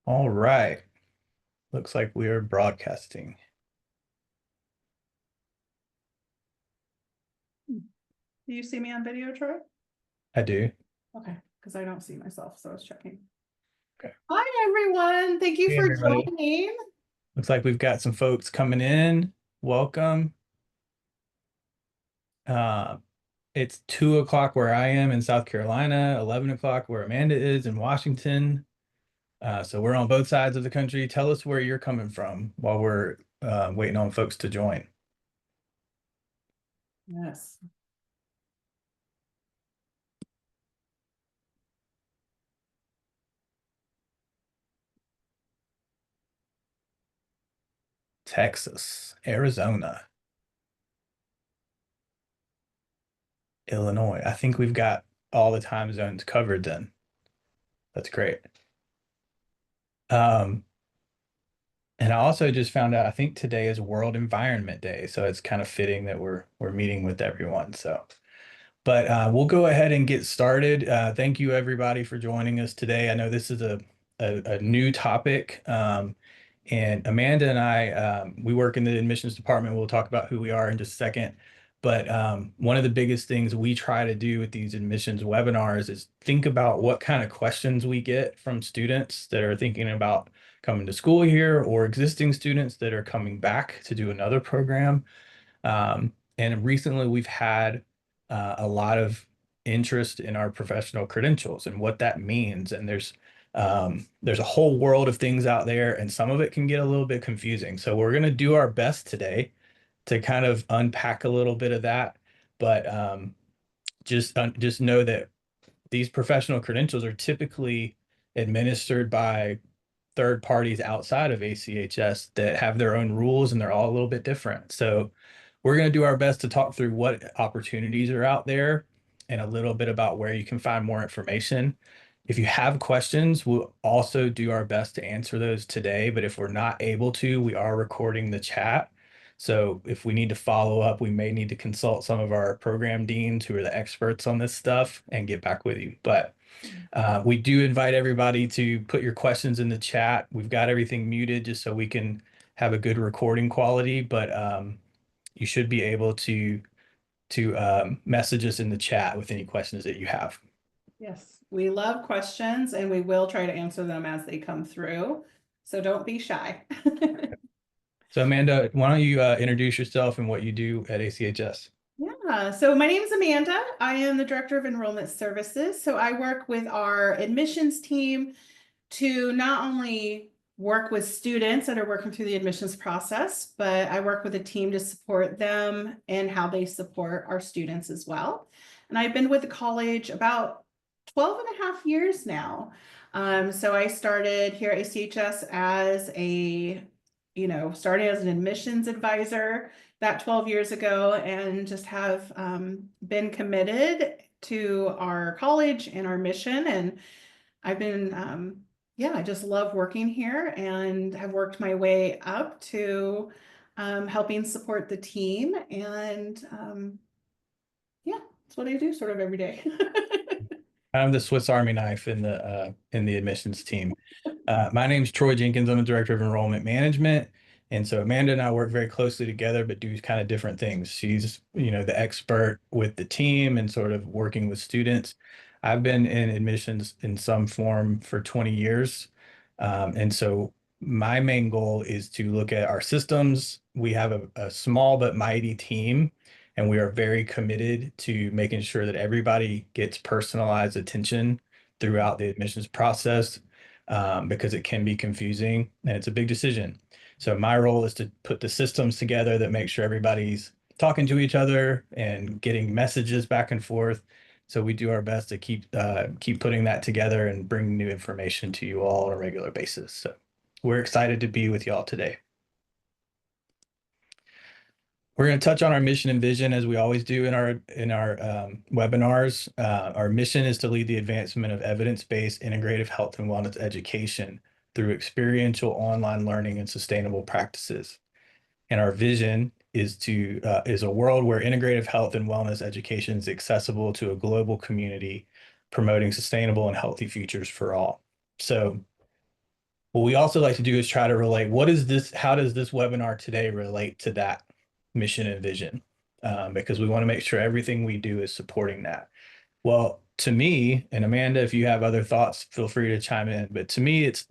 All right. Looks like we are broadcasting. Do you see me on video, Troy? I do. Okay, because I don't see myself, so I was checking. Okay. Hi, everyone. Thank you Hey, for everybody. joining. Looks like we've got some folks coming in. Welcome. Uh, it's 2 o'clock where I am in South Carolina, 11 o'clock where Amanda is in Washington. So we're on both sides of the country. Tell us where you're coming from while we're waiting on folks to join. Yes. Texas, Arizona, Illinois. I think we've got all the time zones covered then. That's great. Um, And I also just found out, I think today is World Environment Day, so it's kind of fitting that we're meeting with everyone. So, but we'll go ahead and get started. Thank you everybody for joining us today. I know this is a new topic, and Amanda and I we work in the admissions department. We'll talk about who we are in just a second. But one of the biggest things we try to do with these admissions webinars is think about what kind of questions we get from students that are thinking about coming to school here or existing students that are coming back to do another program. And recently we've had a lot of interest in our professional credentials and what that means. And there's a whole world of things out there, and some of it can get a little bit confusing. So we're going to do our best today to kind of unpack a little bit of that. But just know that these professional credentials are typically administered by third parties outside of ACHS that have their own rules, and they're all a little bit different. So we're going to do our best to talk through what opportunities are out there and a little bit about where you can find more information. If you have questions, we'll also do our best to answer those today. But if we're not able to, we are recording the chat. So if we need to follow up, we may need to consult some of our program deans who are the experts on this stuff and get back with you. But we do invite everybody to put your questions in the chat. We've got everything muted just so we can have a good recording quality, but you should be able to message us in the chat with any questions that you have. Yes, we love questions and we will try to answer them as they come through. So don't be shy. So Amanda, why don't you introduce yourself and what you do at ACHS? Yeah, so my name is Amanda. I am the Director of Enrollment Services. So I work with our admissions team to not only work with students that are working through the admissions process, but I work with a team to support them and how they support our students as well. And I've been with the college about 12 and a half years now. So I started here at ACHS as starting as an admissions advisor that 12 years ago, and just have been committed to our college and our mission. And I've been, yeah, I just love working here and have worked my way up to helping support the team. And yeah, that's what I do sort of every day. I'm the Swiss Army knife in the admissions team. My name's Troy Jenkins. I'm the Director of Enrollment Management. And so Amanda and I work very closely together, but do kind of different things. She's, the expert with the team and sort of working with students. I've been in admissions in some form for 20 years. And so my main goal is to look at our systems. We have a small but mighty team, and we are very committed to making sure that everybody gets personalized attention throughout the admissions process, because it can be confusing and it's a big decision. So my role is to put the systems together that make sure everybody's talking to each other and getting messages back and forth. So we do our best to keep putting that together and bring new information to you all on a regular basis. So we're excited to be with y'all today. We're going to touch on our mission and vision as we always do in our webinars. Our mission is to lead the advancement of evidence-based integrative health and wellness education through experiential online learning and sustainable practices. And our vision is a world where integrative health and wellness education is accessible to a global community, promoting sustainable and healthy futures for all. So what we also like to do is try to relate what is this, how does this webinar today relate to that mission and vision? Because we want to make sure everything we do is supporting that. Well, to me, and Amanda, if you have other thoughts, feel free to chime in. But to me, it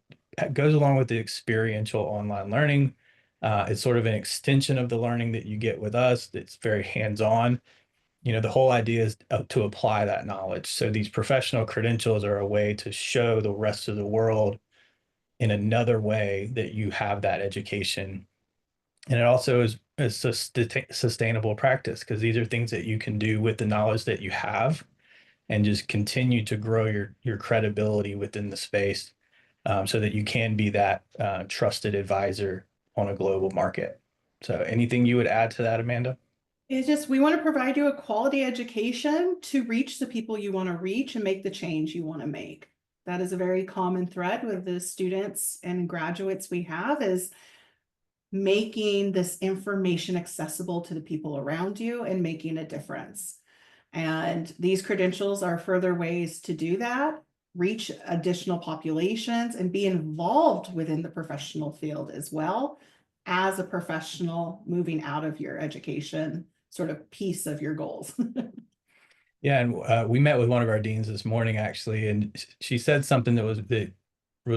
goes along with the experiential online learning. It's sort of an extension of the learning that you get with us. It's very hands-on. The whole idea is to apply that knowledge. So these professional credentials are a way to show the rest of the world in another way that you have that education. And it also is a sustainable practice because these are things that you can do with the knowledge that you have and just continue to grow your credibility within the space, so that you can be that trusted advisor on a global market. So anything you would add to that, Amanda? It's just, we want to provide you a quality education to reach the people you want to reach and make the change you want to make. That is a very common thread with the students and graduates we have, is making this information accessible to the people around you and making a difference. And these credentials are further ways to do that, reach additional populations, and be involved within the professional field as well as a professional moving out of your education sort of piece of your goals. Yeah, and we met with one of our deans this morning actually, and she said something that was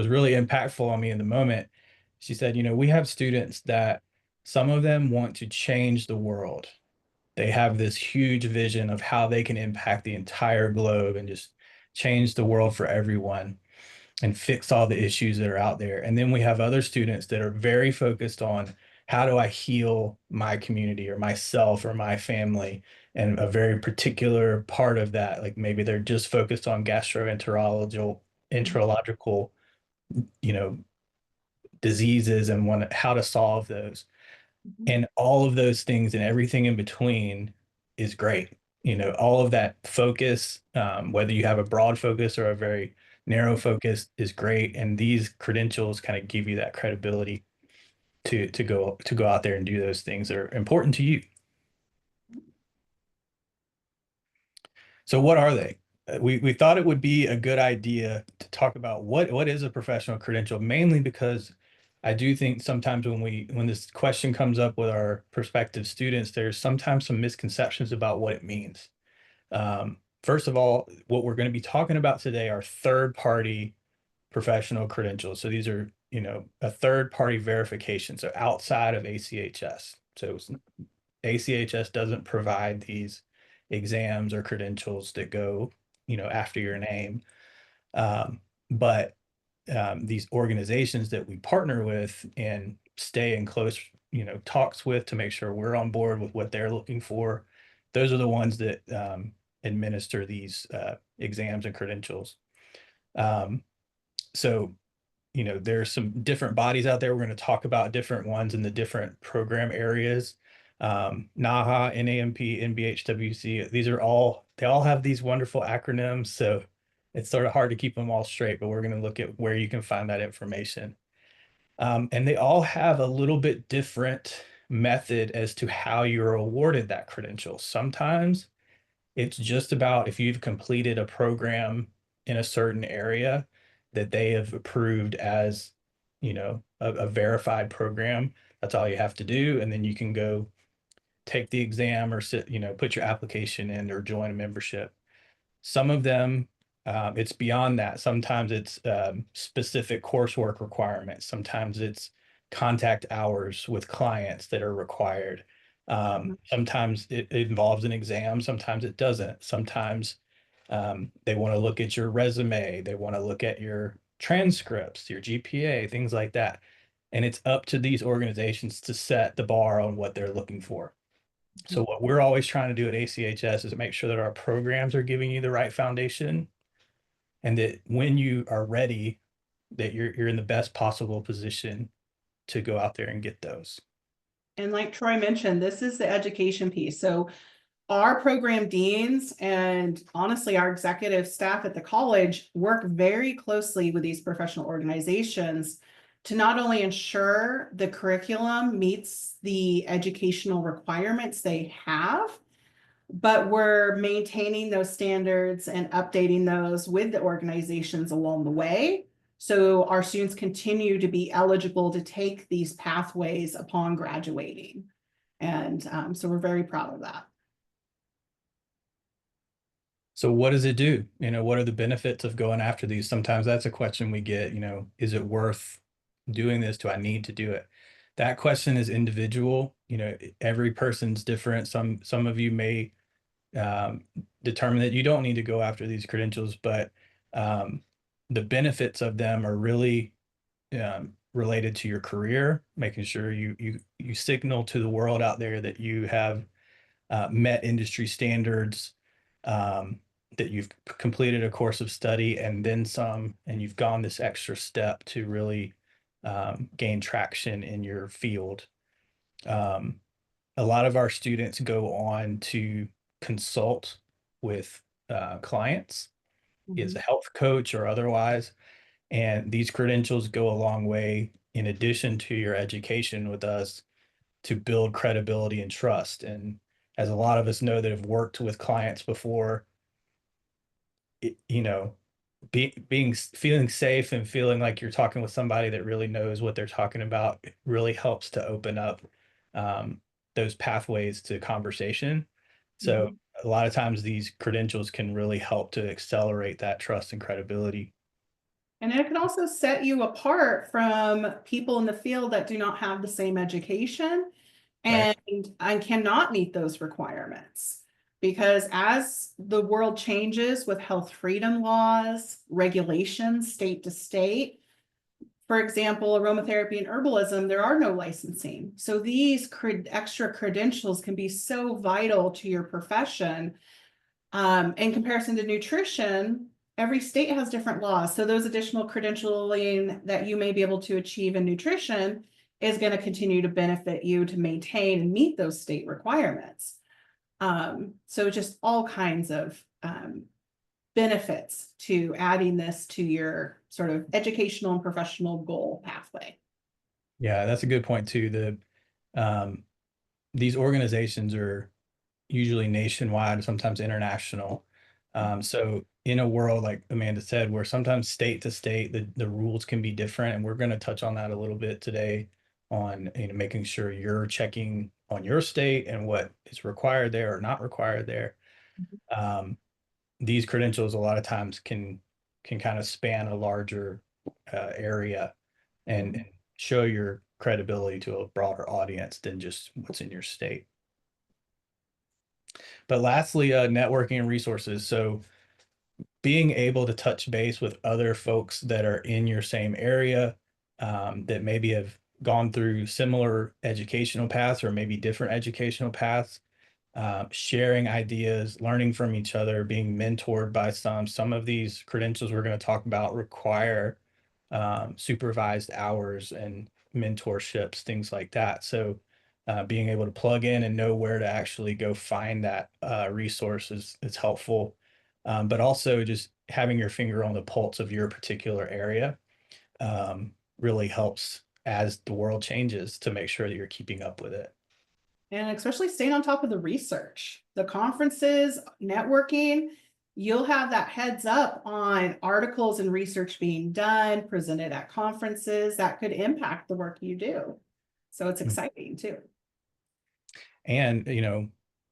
really impactful on me in the moment. She said, we have students that some of them want to change the world. They have this huge vision of how they can impact the entire globe and just change the world for everyone and fix all the issues that are out there. And then we have other students that are very focused on how do I heal my community or myself or my family, and a very particular part of that, like maybe they're just focused on enterological, you know, diseases and want how to solve those. And all of those things and everything in between is great. All of that focus, whether you have a broad focus or a very narrow focus, is great. And these credentials kind of give you that credibility to go out there and do those things that are important to you. So what are they? We thought it would be a good idea to talk about what is a professional credential, mainly because I do think sometimes when this question comes up with our prospective students, there's sometimes some misconceptions about what it means. First of all, what we're going to be talking about today are third-party professional credentials. So these are, a third-party verification, so outside of ACHS. So ACHS doesn't provide these exams or credentials that go, after your name. But these organizations that we partner with and stay in close, talks with to make sure we're on board with what they're looking for, those are the ones that administer these exams and credentials. Um, so there's some different bodies out there. We're going to talk about different ones in the different program areas. NAHA, NANP, NBHWC, they all have these wonderful acronyms. So it's sort of hard to keep them all straight, but we're going to look at where you can find that information. And they all have a little bit different method as to how you're awarded that credential. Sometimes it's just about if you've completed a program in a certain area that they have approved as, a verified program. That's all you have to do. And then you can go take the exam or put your application in or join a membership. Some of them, it's beyond that. Sometimes it's specific coursework requirements. Sometimes it's contact hours with clients that are required. Sometimes it involves an exam. Sometimes it doesn't. Sometimes they want to look at your resume. They want to look at your transcripts, your GPA, things like that. And it's up to these organizations to set the bar on what they're looking for. So what we're always trying to do at ACHS is make sure that our programs are giving you the right foundation, and that when you are ready, that you're in the best possible position to go out there and get those. And like Troy mentioned, this is the education piece. So our program deans and honestly, our executive staff at the college work very closely with these professional organizations to not only ensure the curriculum meets the educational requirements they have, but we're maintaining those standards and updating those with the organizations along the way So our students continue to be eligible to take these pathways upon graduating. And so we're very proud of that. So what does it do? What are the benefits of going after these? Sometimes that's a question we get, is it worth doing this? Do I need to do it? That question is individual. Every person's different. Some of you may determine that you don't need to go after these credentials, but the benefits of them are really related to your career, making sure you signal to the world out there that you have met industry standards, that you've completed a course of study and then some, and you've gone this extra step to really gain traction in your field. Um, a lot of our students go on to consult with clients as a Mhm. health coach or otherwise, and these credentials go a long way in addition to your education with us to build credibility and trust. And as a lot of us know that have worked with clients before, it, being feeling safe and feeling like you're talking with somebody that really knows what they're talking about really helps to open up um, those pathways to conversation. So Mhm. a lot of times these credentials can really help to accelerate that trust and credibility. And it can also set you apart from people in the field that do not have the same education Right. and cannot meet those requirements. Because as the world changes with health freedom laws, regulations, state to state, for example, aromatherapy and herbalism, there are no licensing. So these extra credentials can be so vital to your profession. In comparison to nutrition, every state has different laws. So those additional credentialing that you may be able to achieve in nutrition is going to continue to benefit you to maintain and meet those state requirements. So just all kinds of benefits to adding this to your sort of educational and professional goal pathway. Yeah, that's a good point too. These organizations are usually nationwide, sometimes international. So in a world like Amanda said, where sometimes state to state, the rules can be different, and we're going to touch on that a little bit today on making sure you're checking on your state and what is required there or not required there. Um, these credentials a lot of times can kind of span a larger area and show your credibility to a broader audience than just what's in your state. But lastly, networking and resources. So being able to touch base with other folks that are in your same area, that maybe have gone through similar educational paths or maybe different educational paths, sharing ideas, learning from each other, being mentored by some. Some of these credentials we're going to talk about require supervised hours and mentorships, things like that. So being able to plug in and know where to actually go find that resource is helpful. But also just having your finger on the pulse of your particular area really helps as the world changes to make sure that you're keeping up with it. And especially staying on top of the research, the conferences, networking, you'll have that heads up on articles and research being done, presented at conferences that could impact the work you do. So it's exciting too. And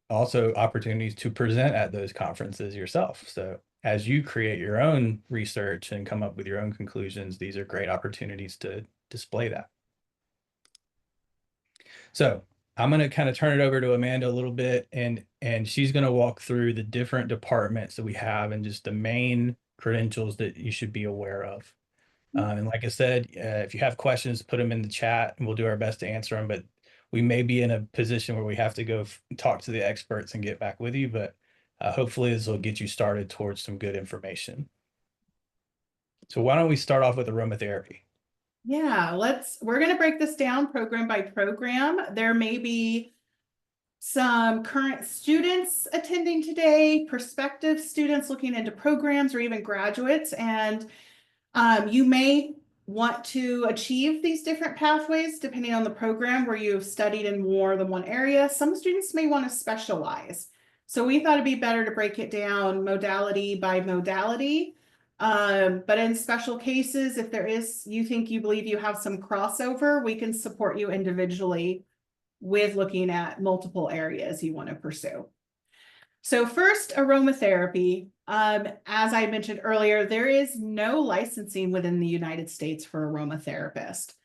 also opportunities to present at those conferences yourself. So as you create your own research and come up with your own conclusions, these are great opportunities to display that. So I'm going to kind of turn it over to Amanda a little bit, and she's going to walk through the different departments that we have and just the main credentials that you should be aware of. And like I said, if you have questions, put them in the chat and we'll do our best to answer them. But we may be in a position where we have to go talk to the experts and get back with you. But hopefully this will get you started towards some good information. So why don't we start off with aromatherapy? Yeah, we're going to break this down program by program. There may be some current students attending today, prospective students looking into programs, or even graduates. And you may want to achieve these different pathways depending on the program where you've studied in more than one area. Some students may want to specialize. So we thought it'd be better to break it down modality by modality. But in special cases, if you believe you have some crossover, we can support you individually with looking at multiple areas you want to pursue. So first, aromatherapy. As I mentioned earlier, there is no licensing within the United States for aromatherapist.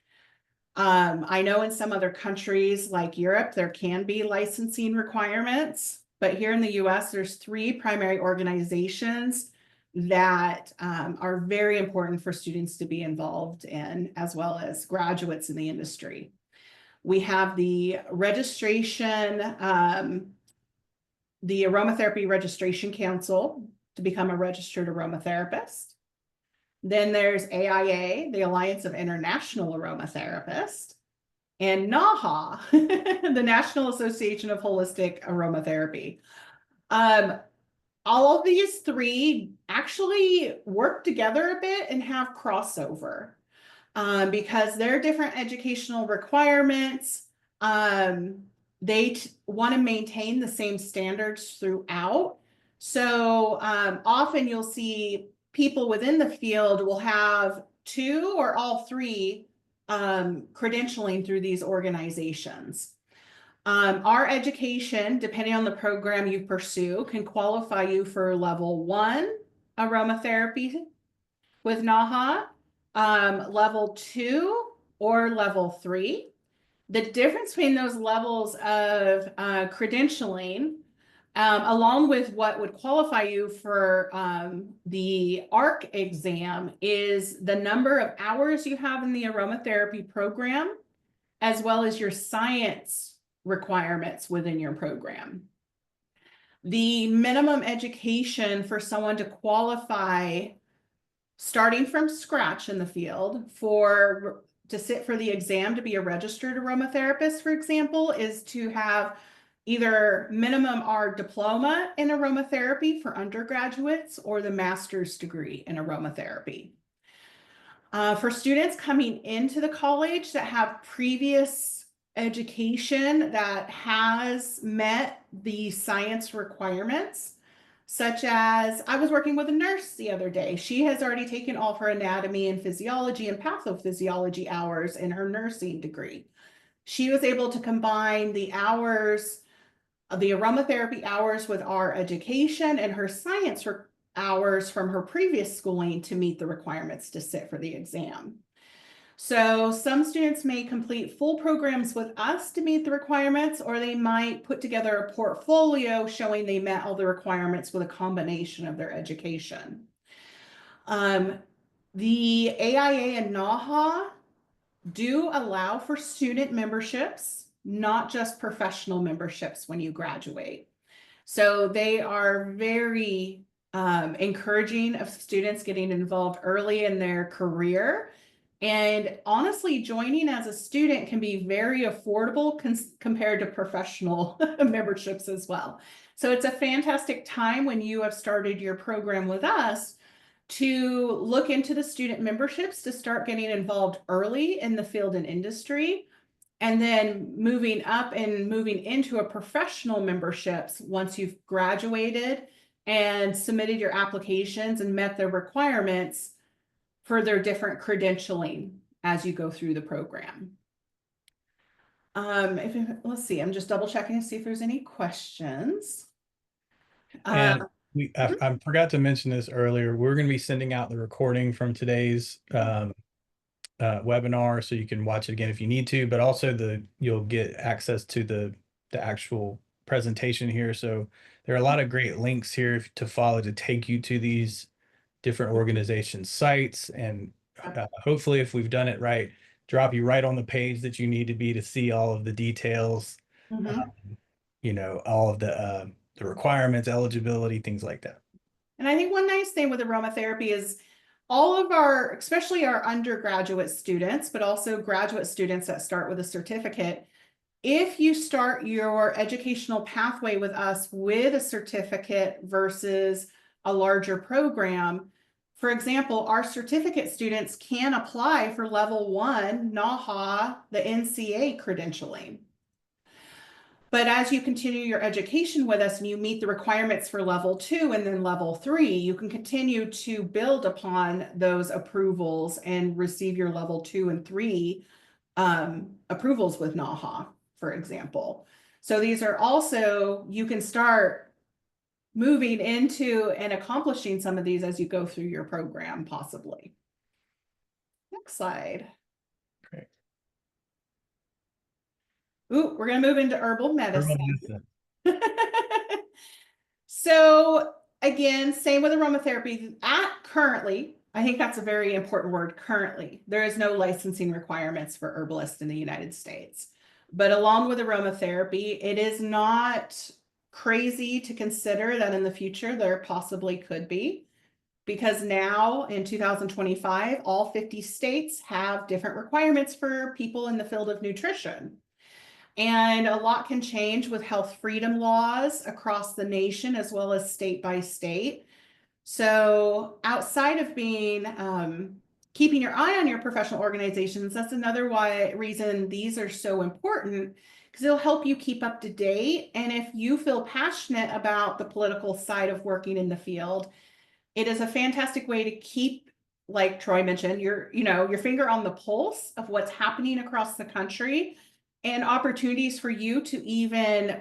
I know in some other countries like Europe, there can be licensing requirements, but here in the US, there's 3 primary organizations that are very important for students to be involved in, as well as graduates in the industry. We have the Aromatherapy Registration Council to become a registered aromatherapist. Then there's AIA, the Alliance of International Aromatherapists, and NAHA, the National Association of Holistic Aromatherapy. All of these 3 actually work together a bit and have crossover because they're different educational requirements. They want to maintain the same standards throughout. So often you'll see people within the field will have 2 or all 3 credentialing through these organizations. Our education, depending on the program you pursue, can qualify you for level 1 aromatherapy with NAHA, level 2 or level 3. The difference between those levels of credentialing, along with what would qualify you for the ARC exam, is the number of hours you have in the aromatherapy program, as well as your science requirements within your program. The minimum education for someone to qualify starting from scratch in the field to sit for the exam to be a registered aromatherapist, for example, is to have either minimum our diploma in aromatherapy for undergraduates or the master's degree in aromatherapy. For students coming into the college that have previous education that has met the science requirements, such as I was working with a nurse the other day. She has already taken all of her anatomy and physiology and pathophysiology hours in her nursing degree. She was able to combine the hours, the aromatherapy hours with our education and her science hours from her previous schooling to meet the requirements to sit for the exam. So some students may complete full programs with us to meet the requirements, or they might put together a portfolio showing they met all the requirements with a combination of their education. The AIA and NAHA do allow for student memberships, not just professional memberships when you graduate. So they are very encouraging of students getting involved early in their career. And honestly, joining as a student can be very affordable compared to professional memberships as well. So it's a fantastic time when you have started your program with us to look into the student memberships to start getting involved early in the field and industry, and then moving up and moving into a professional memberships once you've graduated and submitted your applications and met the requirements for their different credentialing as you go through the program. Let's see, I'm just double checking to see if there's any questions. And I forgot to mention this earlier. We're going to be sending out the recording from today's webinar, so you can watch it again if you need to, but also you'll get access to the actual presentation here. So there are a lot of great links here to follow to take you to these different organization sites, and hopefully, if we've done it right, drop you right on the page that you need to be to see all of the details, all of the requirements, eligibility, things like that. And I think one nice thing with aromatherapy is all of our, especially our undergraduate students, but also graduate students that start with a certificate, if you start your educational pathway with us with a certificate versus a larger program, for example, our certificate students can apply for level 1 NAHA, the NCA credentialing. But as you continue your education with us and you meet the requirements for level 2 and then level 3, you can continue to build upon those approvals and receive your level 2 and 3 approvals with NAHA, for example. So these are also, you can start moving into and accomplishing some of these as you go through your program, possibly. Next slide. Great. Ooh, we're going to move into herbal Herbal medicine. medicine. So again, same with aromatherapy. Currently, I think that's a very important word, currently. There is no licensing requirements for herbalists in the United States. But along with aromatherapy, it is not crazy to consider that in the future there possibly could be. Because now in 2025, all 50 states have different requirements for people in the field of nutrition. And a lot can change with health freedom laws across the nation as well as state by state. So outside of being keeping your eye on your professional organizations, that's another reason these are so important, because it'll help you keep up to date. And if you feel passionate about the political side of working in the field, it is a fantastic way to keep, like Troy mentioned, your finger on the pulse of what's happening across the country and opportunities for you to even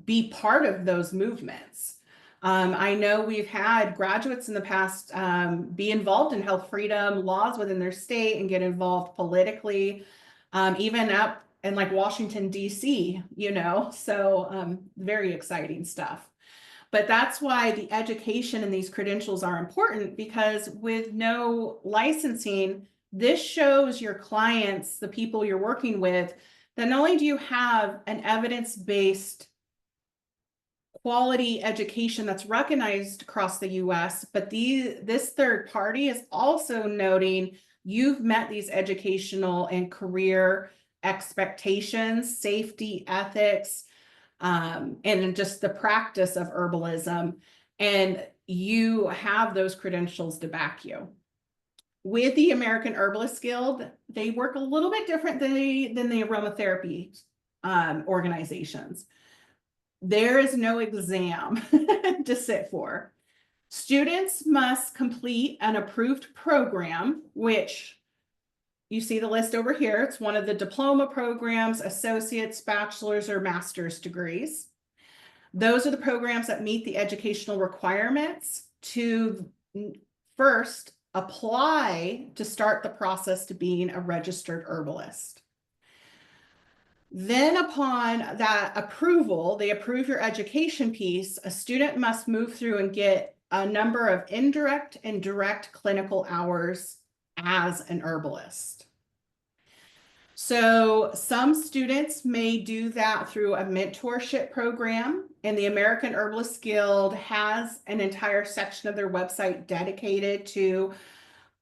be part of those movements. I know we've had graduates in the past be involved in health freedom laws within their state and get involved politically, even up in like Washington, D.C., so very exciting stuff. But that's why the education and these credentials are important, because with no licensing, this shows your clients, the people you're working with, that not only do you have an evidence-based quality education that's recognized across the US, but this third party is also noting you've met these educational and career expectations, safety, ethics, and just the practice of herbalism, and you have those credentials to back you. With the American Herbalist Guild, they work a little bit different than the aromatherapy organizations. There is no exam to sit for. Students must complete an approved program, which you see the list over here. It's one of the diploma programs, associate's, bachelor's, or master's degrees. Those are the programs that meet the educational requirements to first apply to start the process to being a registered herbalist. Then upon that approval, they approve your education piece, a student must move through and get a number of indirect and direct clinical hours as an herbalist. So some students may do that through a mentorship program, and the American Herbalist Guild has an entire section of their website dedicated to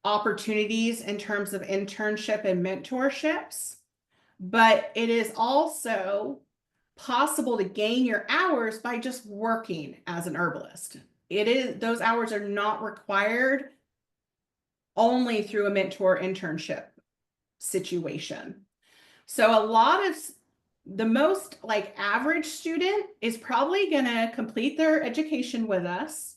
opportunities in terms of internship and mentorships. But it is also possible to gain your hours by just working as an herbalist. Those hours are not required only through a mentor internship situation. So a lot of the most like average student is probably going to complete their education with us,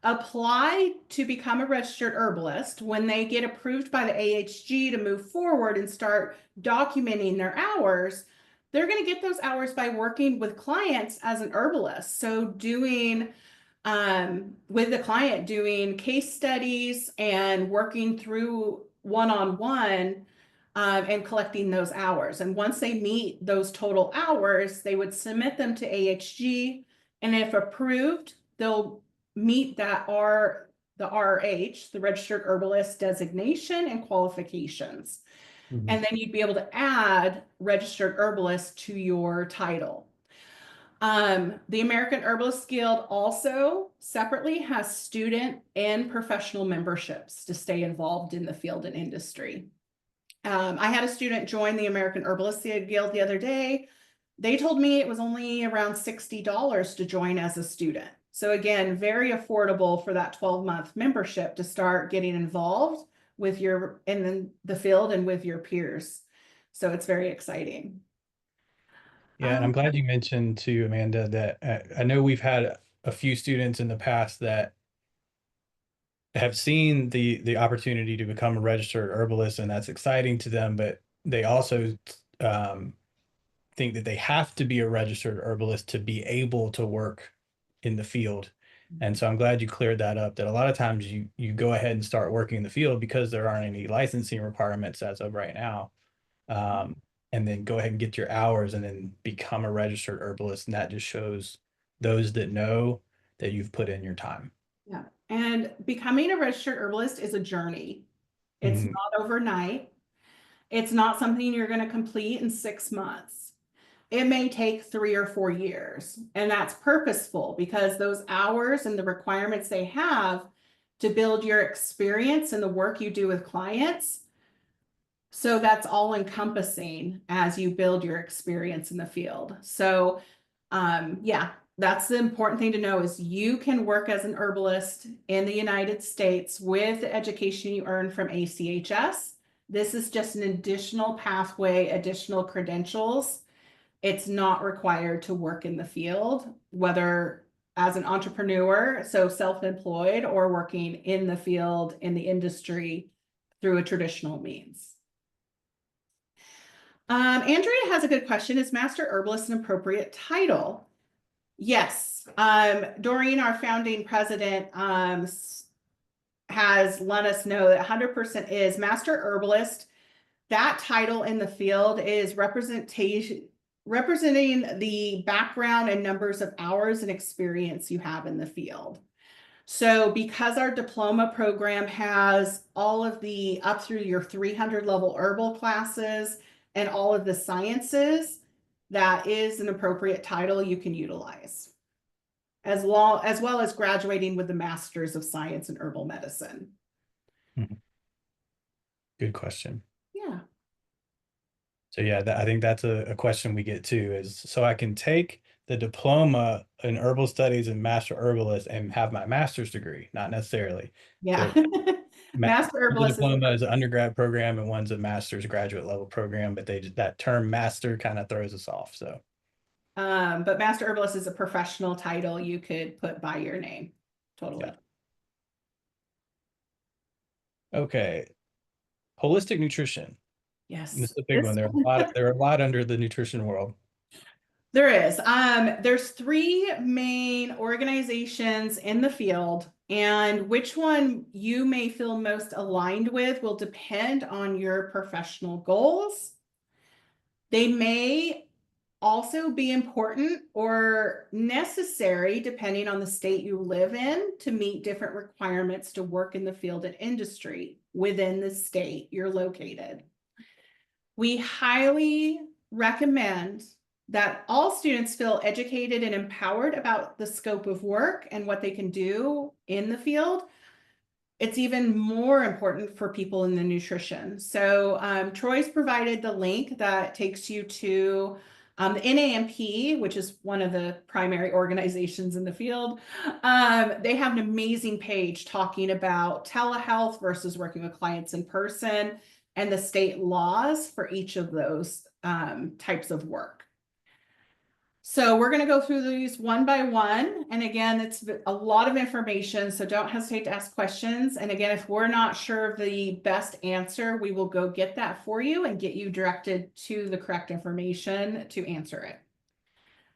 apply to become a registered herbalist. When they get approved by the AHG to move forward and start documenting their hours, they're going to get those hours by working with clients as an herbalist. So doing with the client, doing case studies and working through one-on-one and collecting those hours. And once they meet those total hours, they would submit them to AHG, and if approved, they'll meet the RH, the registered herbalist designation and qualifications. Mhm. And then you'd be able to add registered herbalist to your title. The American Herbalist Guild also separately has student and professional memberships to stay involved in the field and industry. I had a student join the American Herbalist Guild the other day. They told me it was only around $60 to join as a student. So again, very affordable for that 12-month membership to start getting involved with in the field and with your peers. So it's very exciting. Yeah, and I'm glad you mentioned too, Amanda, that I know we've had a few students in the past that have seen the opportunity to become a registered herbalist, and that's exciting to them, but they also um, think that they have to be a registered herbalist to be able to work in the field. And so I'm glad you cleared that up, that a lot of times you go ahead and start working in the field because there aren't any licensing requirements as of right now. Um, and then go ahead and get your hours and then become a registered herbalist. And that just shows those that know that you've put in your time. Yeah. And becoming a registered herbalist is a journey. It's Mhm. not overnight. It's not something you're going to complete in 6 months. It may take 3 or 4 years, and that's purposeful because those hours and the requirements they have to build your experience and the work you do with clients. So that's all encompassing as you build your experience in the field. So, yeah, that's the important thing to know is you can work as an herbalist in the United States with the education you earn from ACHS. This is just an additional pathway, additional credentials. It's not required to work in the field, whether as an entrepreneur, so self-employed, or working in the field in the industry through a traditional means. Andrea has a good question. Is Master Herbalist an appropriate title? Yes. Doreen, our founding president, has let us know that 100% is Master Herbalist. That title in the field is representing the background and numbers of hours and experience you have in the field. So because our diploma program has all of the up through your 300 level herbal classes and all of the sciences, that is an appropriate title you can utilize. As well as graduating with the Masters of Science in Herbal Medicine. Mhm. Good question. Yeah. So yeah, I think that's a question we get too is so I can take the diploma in herbal studies and master herbalist and have my master's degree, not necessarily. Yeah. So Master the Herbalist is diploma is an undergrad program and one's a master's graduate level program, but that term master kind of throws us off. So but Master Herbalist is a professional title you could put by your name. yeah. Totally. Okay. Holistic nutrition. This Yes. is a big one. There are a lot under the nutrition world. There is. There's three main organizations in the field, and which one you may feel most aligned with will depend on your professional goals. They may also be important or necessary depending on the state you live in to meet different requirements to work in the field and industry within the state you're located. We highly recommend that all students feel educated and empowered about the scope of work and what they can do in the field. It's even more important for people in the nutrition. So Troy's provided the link that takes you to the NANP, which is one of the primary organizations in the field. They have an amazing page talking about telehealth versus working with clients in person and the state laws for each of those types of work. So we're going to go through these one by one. And again, it's a lot of information, so don't hesitate to ask questions. And again, if we're not sure of the best answer, we will go get that for you and get you directed to the correct information to answer it.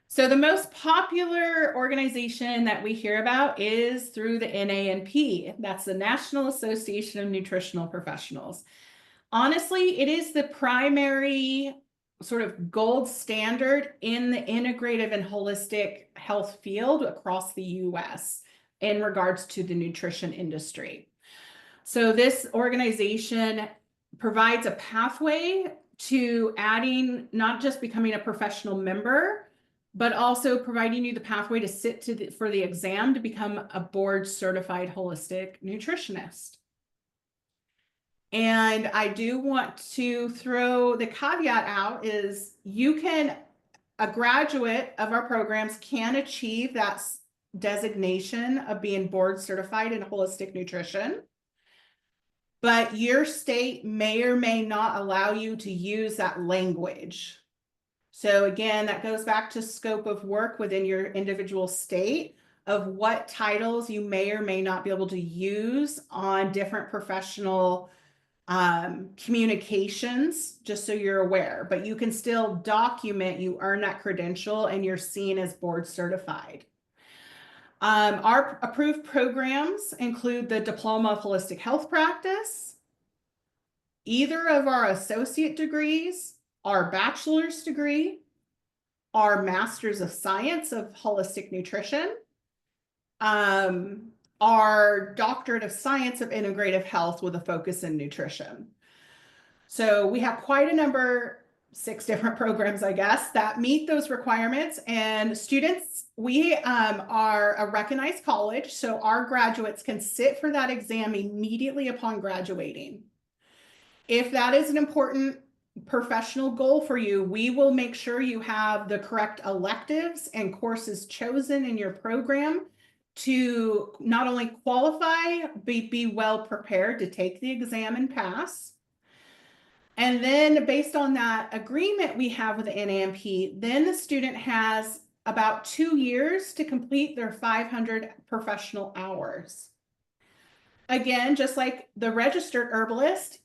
So the most popular organization that we hear about is through the NANP. That's the National Association of Nutritional Professionals. Honestly, it is the primary sort of gold standard in the integrative and holistic health field across the US in regards to the nutrition industry. So this organization provides a pathway to adding, not just becoming a professional member, but also providing you the pathway to sit for the exam to become a board certified holistic nutritionist. And I do want to throw the caveat out is a graduate of our programs can achieve that designation of being board certified in holistic nutrition, but your state may or may not allow you to use that language. So again, that goes back to scope of work within your individual state of what titles you may or may not be able to use on different professional communications, just so you're aware. But you can still document you earn that credential and you're seen as board certified. Our approved programs include the Diploma of Holistic Health Practice, either of our associate degrees, our bachelor's degree, our Master's of Science of Holistic Nutrition, our Doctorate of Science of Integrative Health with a focus in nutrition. So we have quite a number, 6 different programs, I guess, that meet those requirements. And students, we are a recognized college, so our graduates can sit for that exam immediately upon graduating. If that is an important professional goal for you, we will make sure you have the correct electives and courses chosen in your program to not only qualify, but be well prepared to take the exam and pass. And then based on that agreement we have with the NANP, then the student has about 2 years to complete their 500 professional hours. Again, just like the registered herbalist,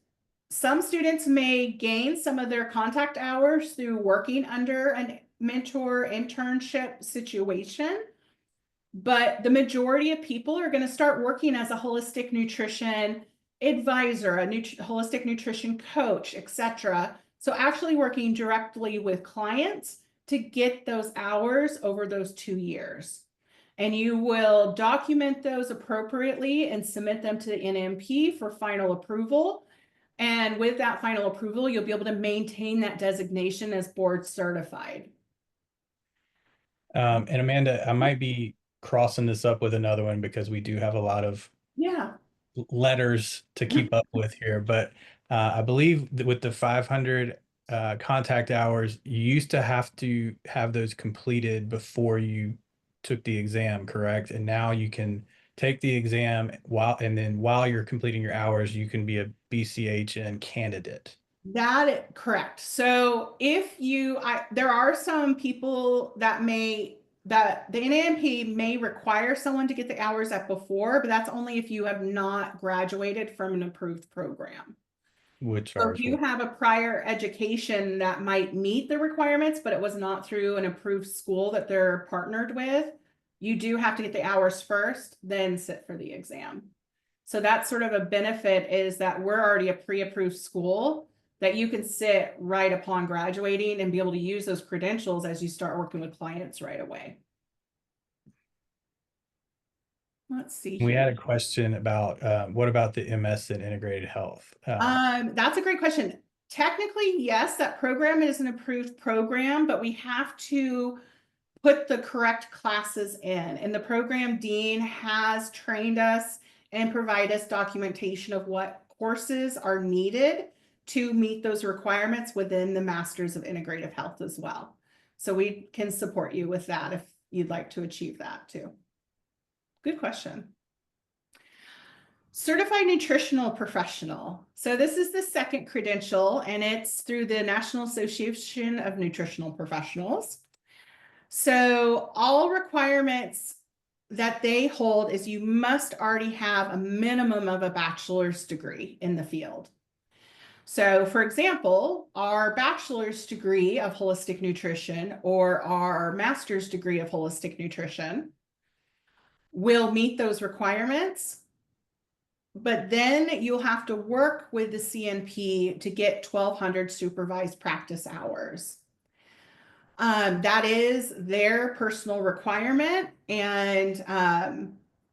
some students may gain some of their contact hours through working under a mentor internship situation, but the majority of people are going to start working as a holistic nutrition advisor, a holistic nutrition coach, etc. So actually working directly with clients to get those hours over those 2 years. And you will document those appropriately and submit them to the NMP for final approval. And with that final approval, you'll be able to maintain that designation as board certified. And Amanda, I might be crossing this up with another one because we do have a lot of Yeah. letters to keep up with here. But I believe that with the 500 contact hours, you used to have those completed before you took the exam, correct? And now you can take the exam while you're completing your hours, you can be a BCHN candidate. Correct. So if there are some people that the NANP may require someone to get the hours up before, but that's only if you have not graduated from an approved program. Which So if ours you will. have a prior education that might meet the requirements, but it was not through an approved school that they're partnered with, you do have to get the hours first, then sit for the exam. So that's sort of a benefit, is that we're already a pre-approved school that you can sit right upon graduating and be able to use those credentials as you start working with clients right away. Let's see We had here. a question about what about the MS in integrated health? That's a great question. Technically, yes, that program is an approved program, but we have to put the correct classes in. And the program dean has trained us and provide us documentation of what courses are needed to meet those requirements within the Masters of Integrative Health as well. So we can support you with that if you'd like to achieve that too. Good question. Certified Nutritional Professional. So this is the second credential, and it's through the National Association of Nutritional Professionals. So all requirements that they hold is you must already have a minimum of a bachelor's degree in the field. So for example, our bachelor's degree of holistic nutrition or our master's degree of holistic nutrition will meet those requirements, but then you'll have to work with the CNP to get 1,200 supervised practice hours. That is their personal requirement. And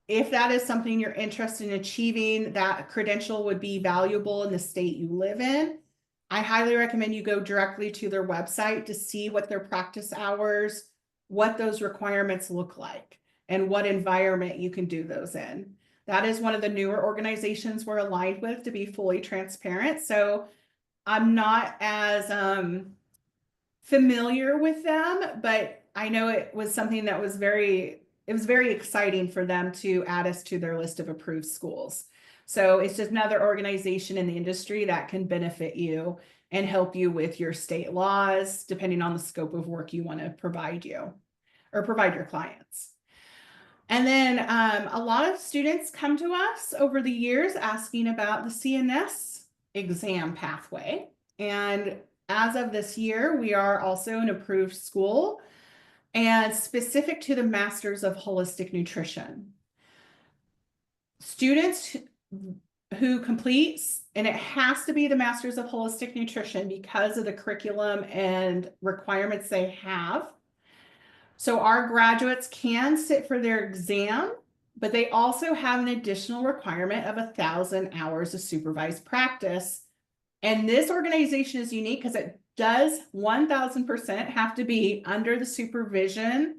if that is something you're interested in achieving, that credential would be valuable in the state you live in. I highly recommend you go directly to their website to see what their practice hours, what those requirements look like, and what environment you can do those in. That is one of the newer organizations we're aligned with, to be fully transparent. So I'm not as familiar with them, but I know it was something that was very exciting for them to add us to their list of approved schools. So it's just another organization in the industry that can benefit you and help you with your state laws, depending on the scope of work you want to provide you or provide your clients. And then a lot of students come to us over the years asking about the CNS exam pathway. And as of this year, we are also an approved school and specific to the Masters of Holistic Nutrition. Students who completes, and it has to be the Masters of Holistic Nutrition because of the curriculum and requirements they have. So our graduates can sit for their exam, but they also have an additional requirement of 1,000 hours of supervised practice. And this organization is unique because it does 1,000% have to be under the supervision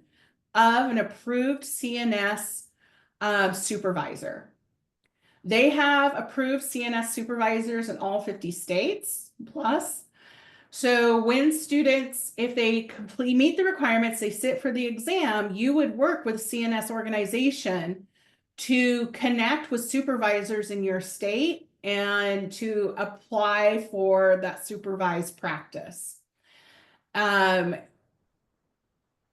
of an approved CNS supervisor. They have approved CNS supervisors in all 50 states plus. So when students, if they meet the requirements, they sit for the exam, you would work with a CNS organization to connect with supervisors in your state and to apply for that supervised practice. It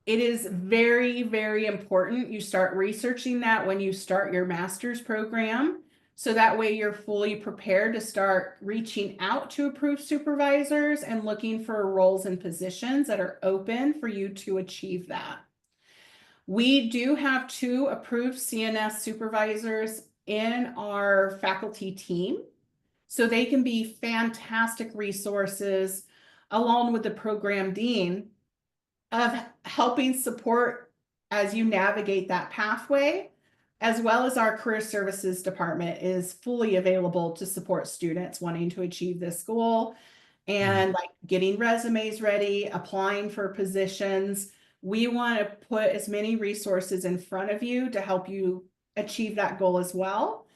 is very, very important you start researching that when you start your master's program. So that way you're fully prepared to start reaching out to approved supervisors and looking for roles and positions that are open for you to achieve that. We do have 2 approved CNS supervisors in our faculty team. So they can be fantastic resources along with the program dean of helping support as you navigate that pathway, as well as our career services department is fully available to support students wanting to achieve this goal and like getting resumes ready, applying for positions. We want to put as many resources in front of you to help you achieve that goal as well.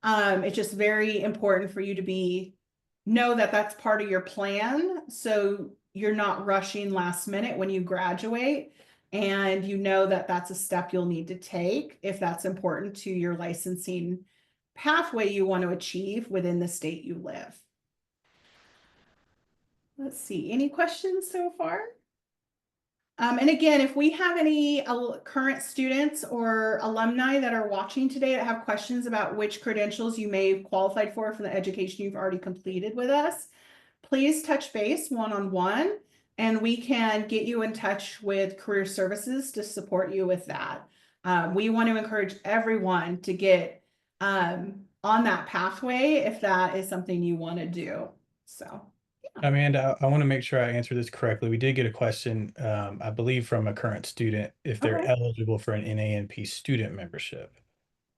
It's just very important for you to know that that's part of your plan. So you're not rushing last minute when you graduate, and you know that that's a step you'll need to take if that's important to your licensing pathway you want to achieve within the state you live. Let's see, any questions so far? And again, if we have any current students or alumni that are watching today that have questions about which credentials you may have qualified for the education you've already completed with us, please touch base one-on-one and we can get you in touch with career services to support you with that. We want to encourage everyone to get on that pathway if that is something you want to do. So. Amanda, I want to make sure I answer this correctly. We did get a question, I believe, from a current student, if they're Okay. eligible for an NANP student membership.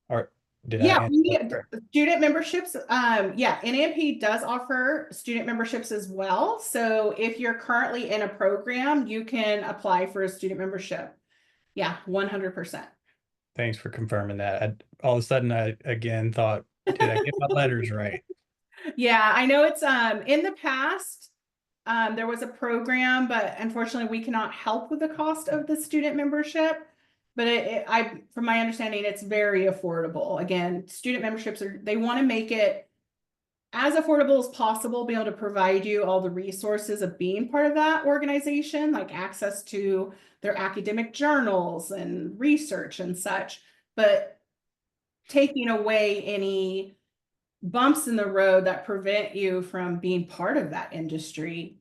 Or did I Yeah, answer we that get correct? student memberships. Yeah, NANP does offer student memberships as well. So if you're currently in a program, you can apply for a student membership. Yeah, 100%. Thanks for confirming that. All of a sudden, I again thought, did I get my letters right? Yeah, I know it's in the past, there was a program, but unfortunately we cannot help with the cost of the student membership. But from my understanding, it's very affordable. Again, student memberships they want to make it as affordable as possible, be able to provide you all the resources of being part of that organization, like access to their academic journals and research and such, but taking away any bumps in the road that prevent you from being part of that industry,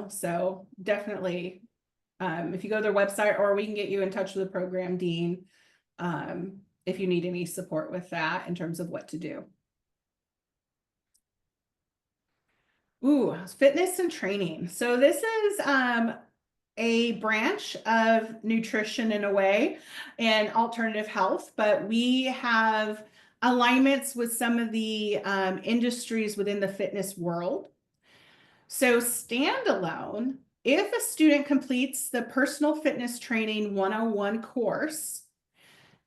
so definitely if you go to their website, or we can get you in touch with the program dean if you need any support with that in terms of what to do. Ooh, fitness and training. So this is a branch of nutrition in a way and alternative health, but we have alignments with some of the industries within the fitness world. So standalone, if a student completes the personal fitness training 101 course,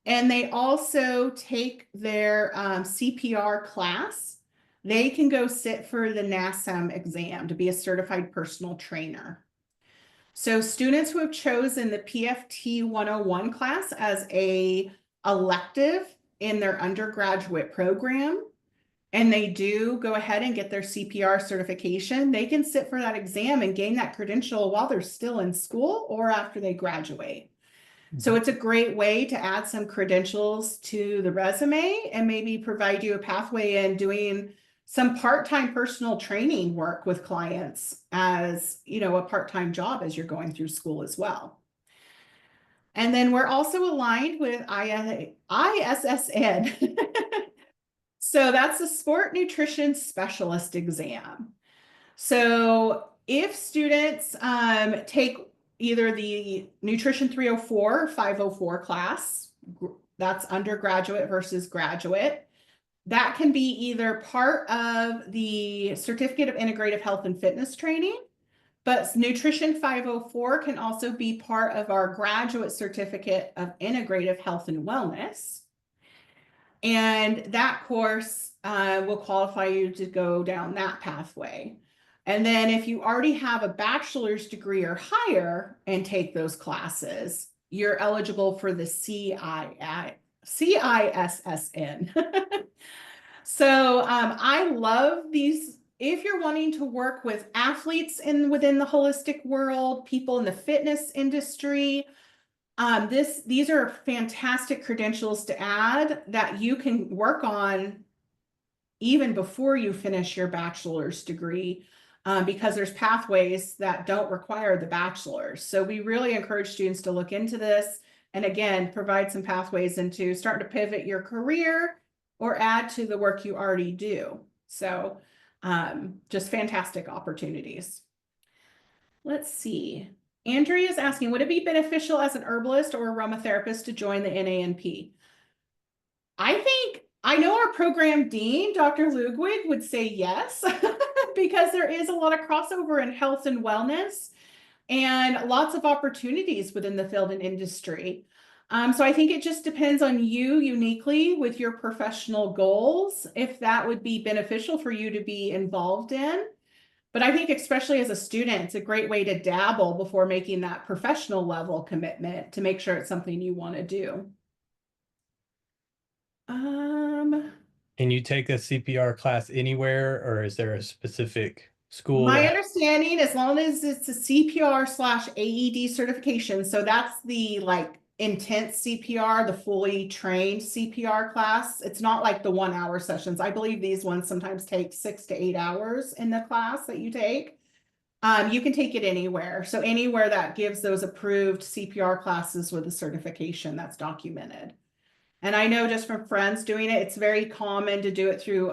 and they also take their CPR class, they can go sit for the NASM exam to be a certified personal trainer. So students who have chosen the PFT 101 class as a elective in their undergraduate program and they do go ahead and get their CPR certification, they can sit for that exam and gain that credential while they're still in school or after they graduate. So Mhm. it's a great way to add some credentials to the resume and maybe provide you a pathway in doing some part-time personal training work with clients as, a part-time job as you're going through school as well. And then we're also aligned with ISSN. So that's the Sport Nutrition Specialist exam. So if students take either the Nutrition 304 or 504 class, that's undergraduate versus graduate, that can be either part of the Certificate of Integrative Health and Fitness training, but Nutrition 504 can also be part of our Graduate Certificate of Integrative Health and Wellness. And that course will qualify you to go down that pathway. And then if you already have a bachelor's degree or higher and take those classes, you're eligible for the CISSN. So I love these. If you're wanting to work with athletes within the holistic world, people in the fitness industry, these are fantastic credentials to add that you can work on even before you finish your bachelor's degree, because there's pathways that don't require the bachelor's. So we really encourage students to look into this and again, provide some pathways into starting to pivot your career or add to the work you already do. So just fantastic opportunities. Let's see. Andrea is asking, would it be beneficial as an herbalist or aromatherapist to join the NANP? I know our program dean, Dr. Ludwig, would say yes, because there is a lot of crossover in health and wellness and lots of opportunities within the field and industry. So I think it just depends on you uniquely with your professional goals, if that would be beneficial for you to be involved in. But I think especially as a student, it's a great way to dabble before making that professional level commitment to make sure it's something you want to do. Um, Can you take a CPR class anywhere, or is there a specific school my that? understanding, as long as it's a CPR/AED certification, so that's the like intense CPR, the fully trained CPR class. It's not like the 1 hour sessions. I believe these ones sometimes take 6 to 8 hours in the class that you take. You can take it anywhere. So anywhere that gives those approved CPR classes with a certification that's documented. And I know just from friends doing it, it's very common to do it through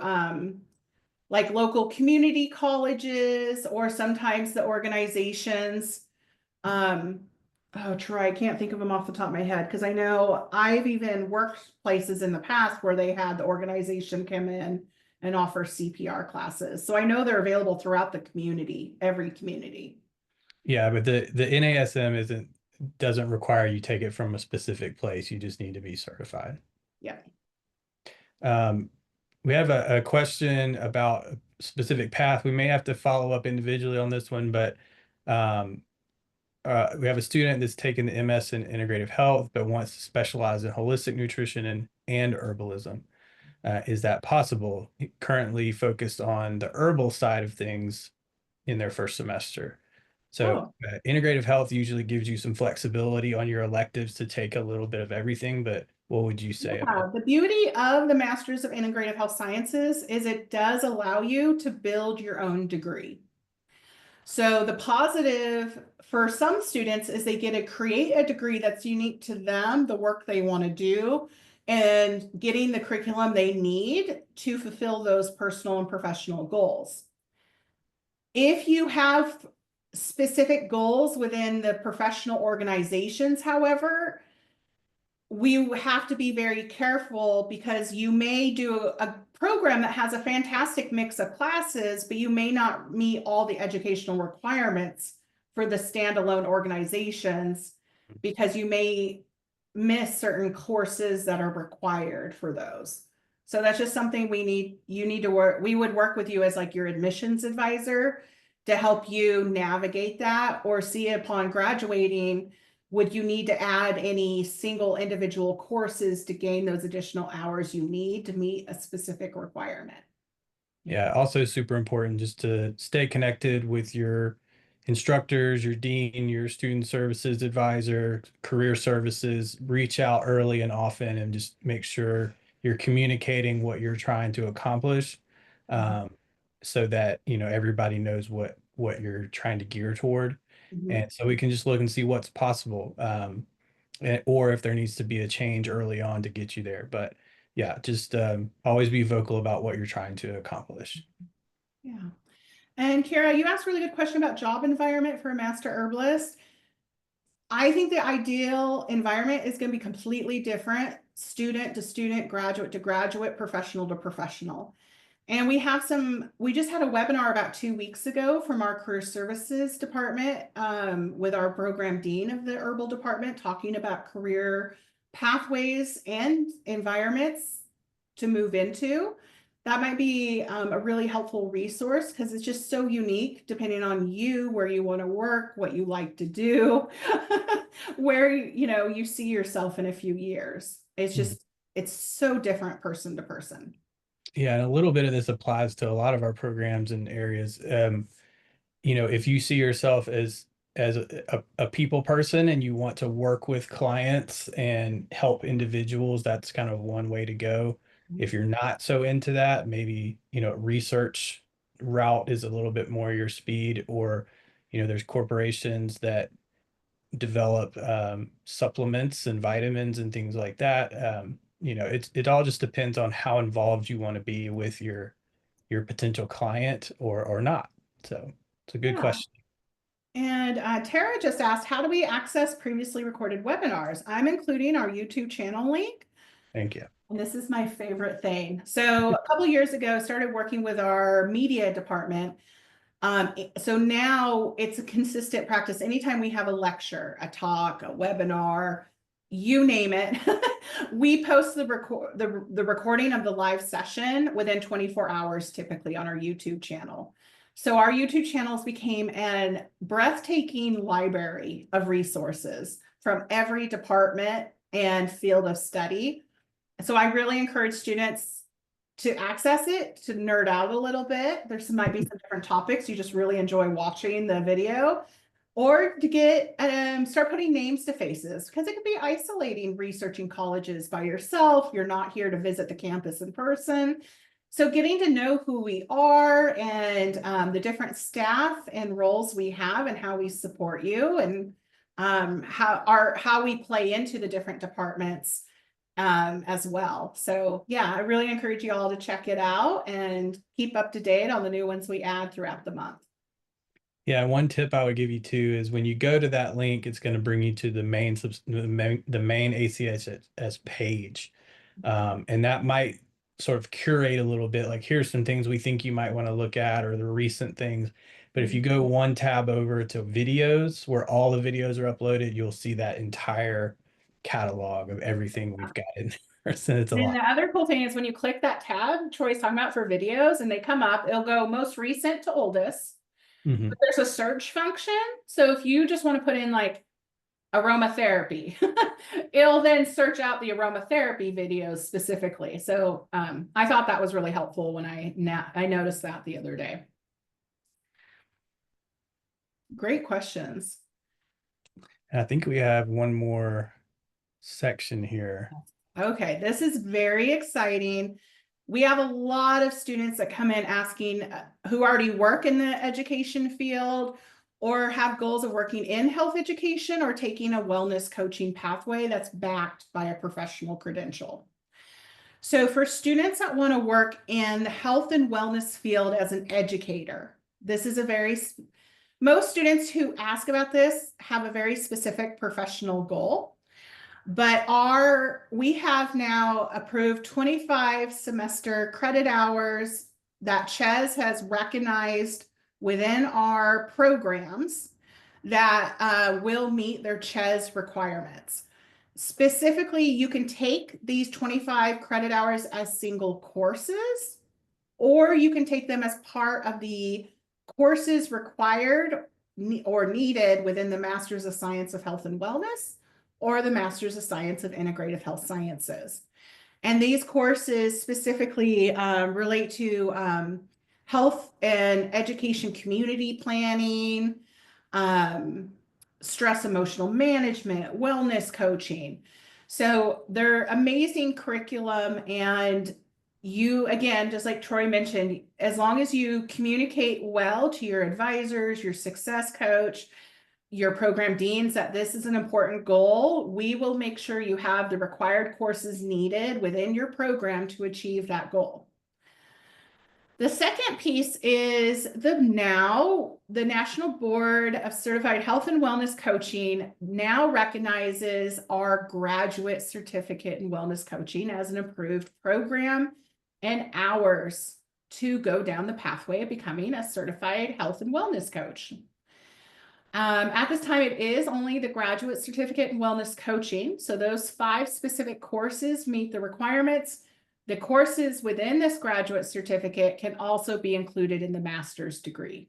like local community colleges or sometimes the organizations. Um, oh, Troy, I can't think of them off the top of my head because I know I've even worked places in the past where they had the organization come in and offer CPR classes. So I know they're available throughout the community, every community. Yeah, but the NASM doesn't require you take it from a specific place. You just need to be certified. Yeah. Um, we have a question about a specific path. We may have to follow up individually on this one, but um, we have a student that's taken the MS in integrative health, but wants to specialize in holistic nutrition and herbalism. Is that possible? Currently focused on the herbal side of things in their first semester. So Oh, integrative health usually gives you some flexibility on your electives to take a little bit of everything, but what would you say yeah. about? The beauty of the Masters of Integrative Health Sciences is it does allow you to build your own degree. So the positive for some students is they get to create a degree that's unique to them, the work they want to do, and getting the curriculum they need to fulfill those personal and professional goals. If you have specific goals within the professional organizations, however, we have to be very careful because you may do a program that has a fantastic mix of classes, but you may not meet all the educational requirements for the standalone organizations because you may miss certain courses that are required for those. So that's just something you need to work. We would work with you as like your admissions advisor to help you navigate that or see upon graduating, would you need to add any single individual courses to gain those additional hours you need to meet a specific requirement? Yeah, also super important just to stay connected with your instructors, your dean, your student services advisor, career services. Reach out early and often and just make sure you're communicating what you're trying to accomplish, um, so that everybody knows what you're trying to gear toward. Mhm. And so we can just look and see what's possible, or if there needs to be a change early on to get you there. But yeah, just always be vocal about what you're trying to accomplish. Yeah. And Kara, you asked a really good question about job environment for a master herbalist. I think the ideal environment is going to be completely different, student to student, graduate to graduate, professional to professional. And we just had a webinar about 2 weeks ago from our career services department, with our program dean of the herbal department talking about career pathways and environments to move into. That might be a really helpful resource because it's just so unique depending on you, where you want to work, what you like to do, where you see yourself in a few years. Mhm. It's so different person to person. Yeah, and a little bit of this applies to a lot of our programs and areas. If you see yourself as a people person and you want to work with clients and help individuals, that's kind of one way to go. If you're not so into that, maybe, research route is a little bit more your speed, or, there's corporations that develop supplements and vitamins and things like that. It all just depends on how involved you want to be with your potential client or not. So it's a good Yeah. question. And Tara just asked, how do we access previously recorded webinars? I'm including our YouTube channel link. Thank you. And this is my favorite thing. So a couple years ago, started working with our media department. So now it's a consistent practice. Anytime we have a lecture, a talk, a webinar, you name it, we post the recording of the live session within 24 hours, typically on our YouTube channel. So our YouTube channels became an breathtaking library of resources from every department and field of study. So I really encourage students to access it, to nerd out a little bit. Might be some different topics you just really enjoy watching the video, or to get start putting names to faces, because it can be isolating researching colleges by yourself. You're not here to visit the campus in person. So getting to know who we are and the different staff and roles we have and how we support you, and how we play into the different departments as well. So yeah, I really encourage you all to check it out and keep up to date on the new ones we add throughout the month. Yeah, one tip I would give you too is when you go to that link, it's going to bring you to the main ACHS page, and that might sort of curate a little bit. Like, here's some things we think you might want to look at, or the recent things. But if you go one tab over to videos, where all the videos are uploaded, you'll see that entire catalog of everything we've got in there. So it's a And lot. the other cool thing is when you click that tab Troy's talking about for videos and they come up, it'll go most recent to oldest. Mhm. But there's a search function. So if you just want to put in like aromatherapy, it'll then search out the aromatherapy videos specifically. So I thought that was really helpful when I noticed that the other day. Great questions. And I think we have one more section here. Okay, this is very exciting. We have a lot of students that come in asking who already work in the education field or have goals of working in health education or taking a wellness coaching pathway that's backed by a professional credential. So for students that want to work in the health and wellness field as an educator, this is most students who ask about this have a very specific professional goal. But we have now approved 25 semester credit hours that CHES has recognized within our programs that will meet their CHES requirements. Specifically, you can take these 25 credit hours as single courses, or you can take them as part of the courses required or needed within the Masters of Science of Health and Wellness or the Masters of Science of Integrative Health Sciences. And these courses specifically relate to health and education community planning, um, stress emotional management, wellness coaching. So they're amazing curriculum. And you, again, just like Troy mentioned, as long as you communicate well to your advisors, your success coach, your program deans that this is an important goal, we will make sure you have the required courses needed within your program to achieve that goal. The second piece is the National Board of Certified Health and Wellness Coaching now recognizes our graduate certificate in wellness coaching as an approved program and hours to go down the pathway of becoming a certified health and wellness coach. At this time, it is only the graduate certificate in wellness coaching. So those 5 specific courses meet the requirements. The courses within this graduate certificate can also be included in the master's degree.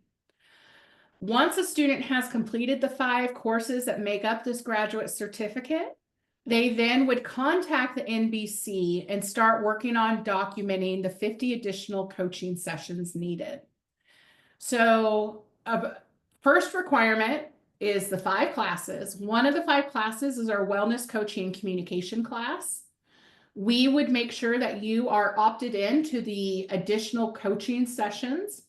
Once a student has completed the 5 courses that make up this graduate certificate, they then would contact the NBC and start working on documenting the 50 additional coaching sessions needed. So, first requirement is the 5 classes. One of the 5 classes is our wellness coaching communication class. We would make sure that you are opted in to the additional coaching sessions.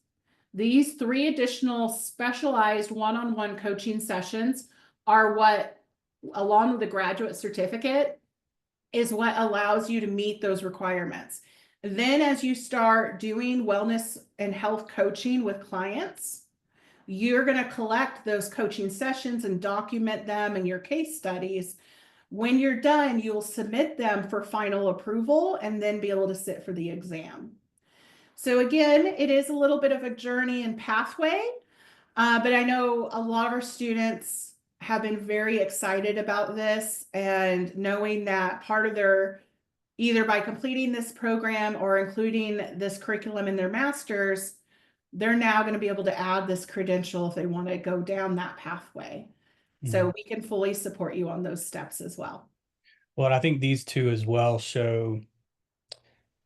These 3 additional specialized one-on-one coaching sessions are what, along with the graduate certificate, is what allows you to meet those requirements. Then as you start doing wellness and health coaching with clients, you're going to collect those coaching sessions and document them in your case studies. When you're done, you'll submit them for final approval and then be able to sit for the exam. So again, it is a little bit of a journey and pathway, but I know a lot of our students have been very excited about this and knowing that part of their, either by completing this program or including this curriculum in their master's, they're now going to be able to add this credential if they want to go down that pathway. So we can fully support you on those steps as well. Well, and I think these two as well show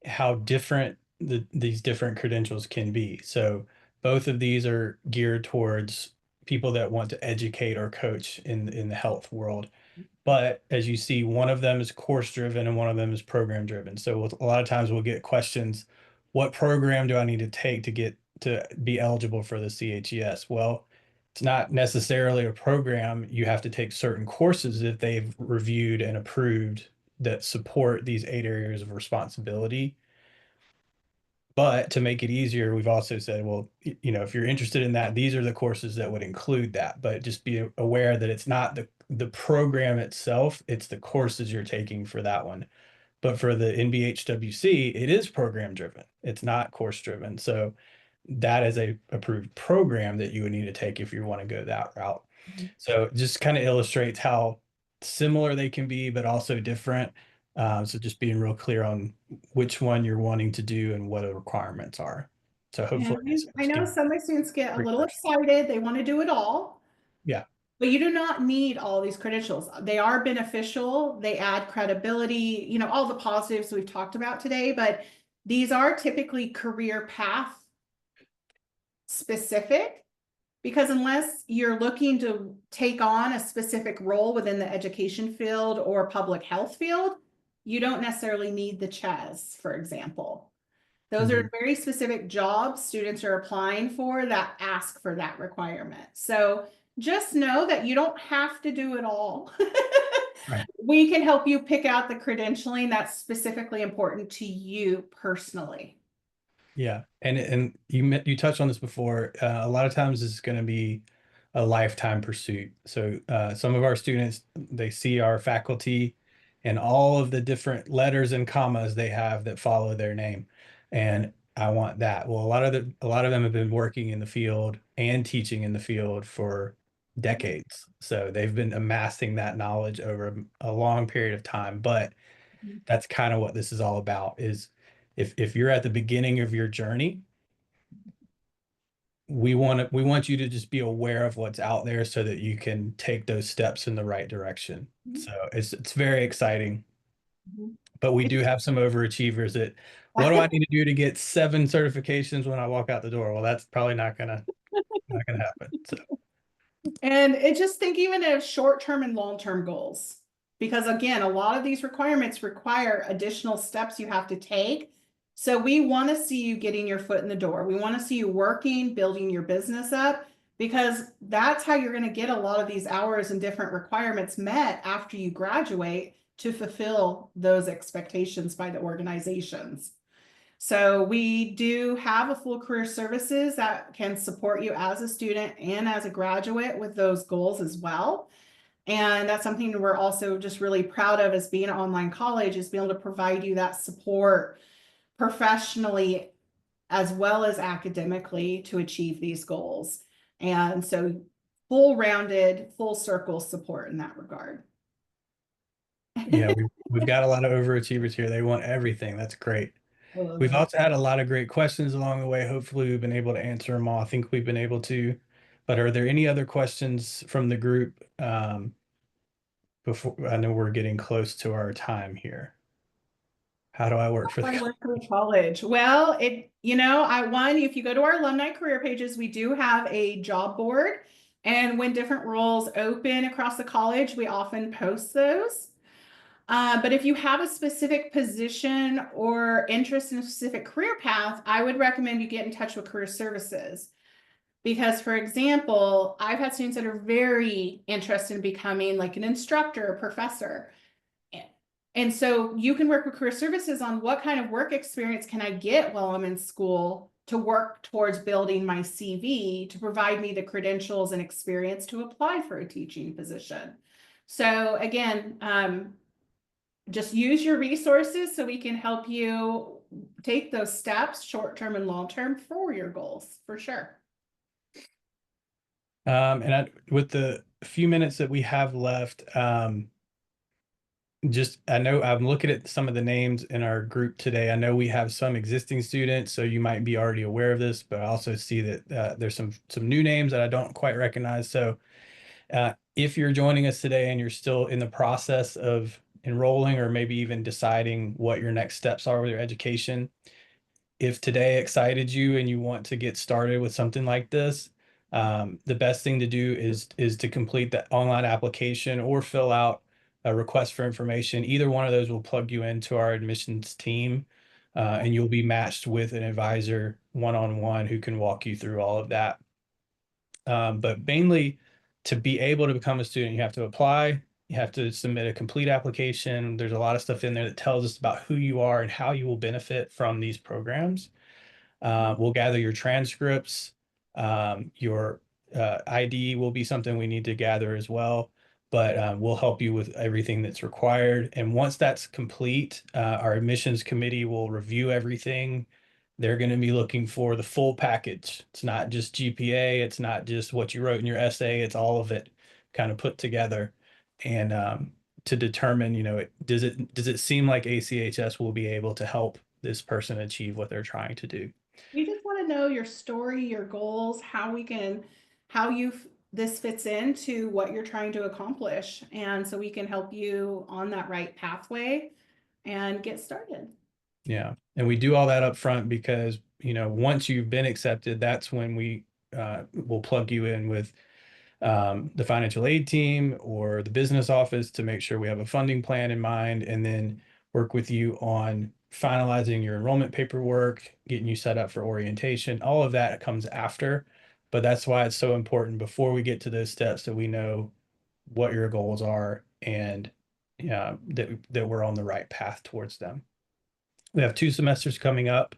how different these different credentials can be. So both of these are geared towards people that want to educate or coach in the health world. But as you see, one of them is course driven and one of them is program driven. So a lot of times we'll get questions, what program do I need to take to get to be eligible for the CHES? Well, it's not necessarily a program. You have to take certain courses that they've reviewed and approved that support these 8 areas of responsibility. But to make it easier, we've also said, well, if you're interested in that, these are the courses that would include that. But just be aware that it's not the program itself, it's the courses you're taking for that one. But for the NBHWC, it is program driven. It's not course driven. So that is a approved program that you would need to take if you want to go that route. So it just kind of illustrates how similar they can be, but also different. So just being real clear on which one you're wanting to do and what the requirements are. So Yeah, hopefully this I helps know give some of my students get a little refresh. excited. They want to do it all, Yeah. but you do not need all these credentials. They are beneficial. They add credibility, all the positives we've talked about today, but these are typically career path specific. Because unless you're looking to take on a specific role within the education field or public health field, you don't necessarily need the CHES, for example. Those are very specific jobs students are applying for that ask for that requirement. So just know that you don't have to do it all. Right. We can help you pick out the credentialing that's specifically important to you personally. Yeah, and you touched on this before. A lot of times it's going to be a lifetime pursuit. So some of our students, they see our faculty and all of the different letters and commas they have that follow their name, and I want that. Well, a lot of them have been working in the field and teaching in the field for decades, so they've been amassing that knowledge over a long period of time. But that's kind of what this is all about is if you're at the beginning of your journey, we want you to just be aware of what's out there so that you can take those steps in the right direction. So it's very exciting, but we do have some overachievers that what do I need to do to get 7 certifications when I walk out the door? Well, that's probably not gonna happen. So And it just think even of short-term and long-term goals. Because again, a lot of these requirements require additional steps you have to take. So we want to see you getting your foot in the door. We want to see you working, building your business up, because that's how you're going to get a lot of these hours and different requirements met after you graduate to fulfill those expectations by the organizations. So we do have a full career services that can support you as a student and as a graduate with those goals as well. And that's something we're also just really proud of as being an online college, is being able to provide you that support professionally as well as academically to achieve these goals. And so full rounded, full circle support in that regard. yeah, we've got a lot of overachievers here. They want everything. That's great. I love We've that. also had a lot of great questions along the way. Hopefully, we've been able to answer them all. I think we've been able to. But are there any other questions from the group before? I know we're getting close to our time here. How do I work for the I work for college. Well, if you go to our alumni career pages, we do have a job board. And when different roles open across the college, we often post those. But if you have a specific position or interest in a specific career path, I would recommend you get in touch with career services. Because, for example, I've had students that are very interested in becoming like an instructor or professor. And so you can work with career services on what kind of work experience can I get while I'm in school to work towards building my CV to provide me the credentials and experience to apply for a teaching position. So again, just use your resources so we can help you take those steps, short-term and long-term, for your goals, for sure. with the few minutes that we have left, just I know I'm looking at some of the names in our group today. I know we have some existing students, so you might be already aware of this, but I also see that there's some new names that I don't quite recognize. So if you're joining us today and you're still in the process of enrolling or maybe even deciding what your next steps are with your education, if today excited you and you want to get started with something like this, the best thing to do is to complete the online application or fill out a request for information. Either one of those will plug you into our admissions team, and you'll be matched with an advisor one-on-one who can walk you through all of that. But mainly, to be able to become a student, you have to apply. You have to submit a complete application. There's a lot of stuff in there that tells us about who you are and how you will benefit from these programs. We'll gather your transcripts. Your ID will be something we need to gather as well, but we'll help you with everything that's required. And once that's complete, our admissions committee will review everything. They're going to be looking for the full package. It's not just GPA. It's not just what you wrote in your essay. It's all of it kind of put together. And to determine, does it seem like ACHS will be able to help this person achieve what they're trying to do? We just want to know your story, your goals, how this fits into what you're trying to accomplish. And so we can help you on that right pathway and get started. Yeah. And we do all that up front because, once you've been accepted, that's when we will plug you in with the financial aid team or the business office to make sure we have a funding plan in mind, and then work with you on finalizing your enrollment paperwork, getting you set up for orientation. All of that comes after, but that's why it's so important before we get to those steps that we know what your goals are and that we're on the right path towards them. We have 2 semesters coming up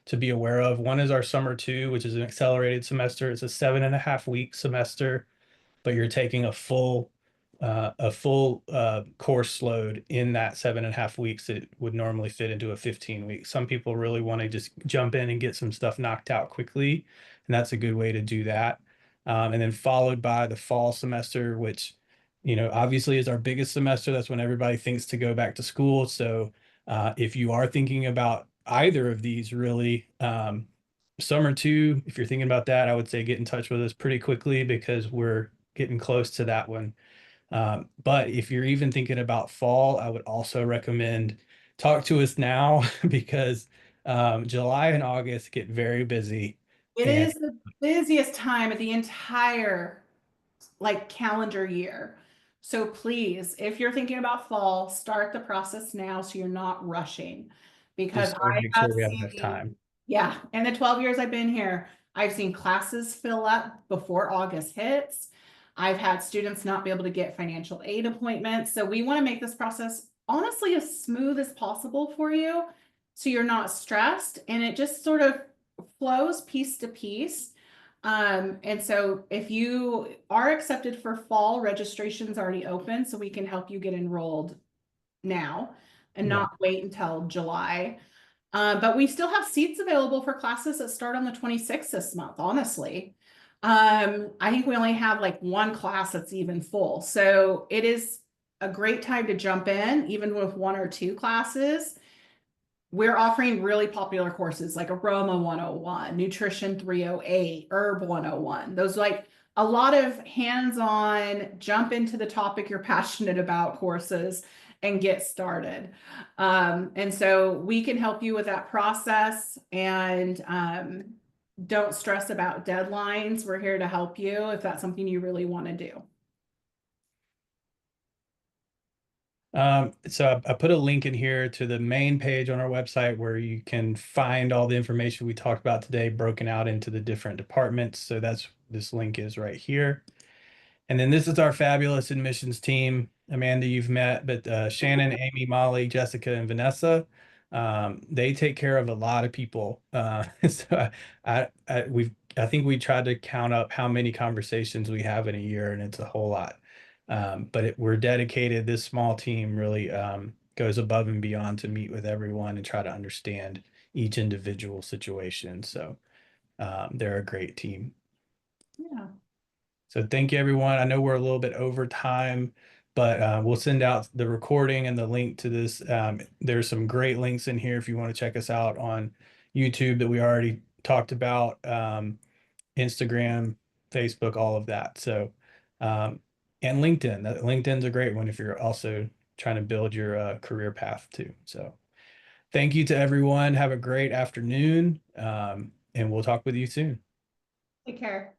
to be aware of. One is our summer 2, which is an accelerated semester. It's a 7.5 week semester, but you're taking a full course load in that 7.5 weeks that would normally fit into a 15 week. Some people really want to just jump in and get some stuff knocked out quickly, and that's a good way to do that. And then followed by the fall semester, which, obviously is our biggest semester. That's when everybody thinks to go back to school. So if you are thinking about either of these, really, summer 2, if you're thinking about that, I would say get in touch with us pretty quickly because we're getting close to that one. But if you're even thinking about fall, I would also recommend talk to us now because July and August get very busy. It And is the busiest time of the entire like calendar year. So please, if you're thinking about fall, start the process now so you're not rushing. Because just to I make have sure we have enough seen, time. yeah, in the 12 years I've been here, I've seen classes fill up before August hits. I've had students not be able to get financial aid appointments. So we want to make this process honestly as smooth as possible for you so you're not stressed and it just sort of flows piece to piece. And so if you are accepted for fall, registration's already open, so we can help you get enrolled now and Yeah. not wait until July. But we still have seats available for classes that start on the 26th this month, honestly. I think we only have like one class that's even full. So it is a great time to jump in, even with one or two classes. We're offering really popular courses like Aroma 101, Nutrition 308, Herb 101. Those like a lot of hands-on, jump into the topic you're passionate about courses and get started. And so we can help you with that process and don't stress about deadlines. We're here to help you if that's something you really want to do. So I put a link in here to the main page on our website where you can find all the information we talked about today broken out into the different departments. So that's this link is right here. And then this is our fabulous admissions team. Amanda, you've met, but Shannon, Amy, Molly, Jessica, and Vanessa, they take care of a lot of people. So I think we tried to count up how many conversations we have in a year, and it's a whole lot. But we're dedicated. This small team really goes above and beyond to meet with everyone and try to understand each individual situation. So they're a great team. Yeah. So thank you, everyone. I know we're a little bit over time, but we'll send out the recording and the link to this. There's some great links in here if you want to check us out on YouTube that we already talked about, Instagram, Facebook, all of that. So, and LinkedIn. LinkedIn's a great one if you're also trying to build your career path too. So thank you to everyone. Have a great afternoon, and we'll talk with you soon. Take care.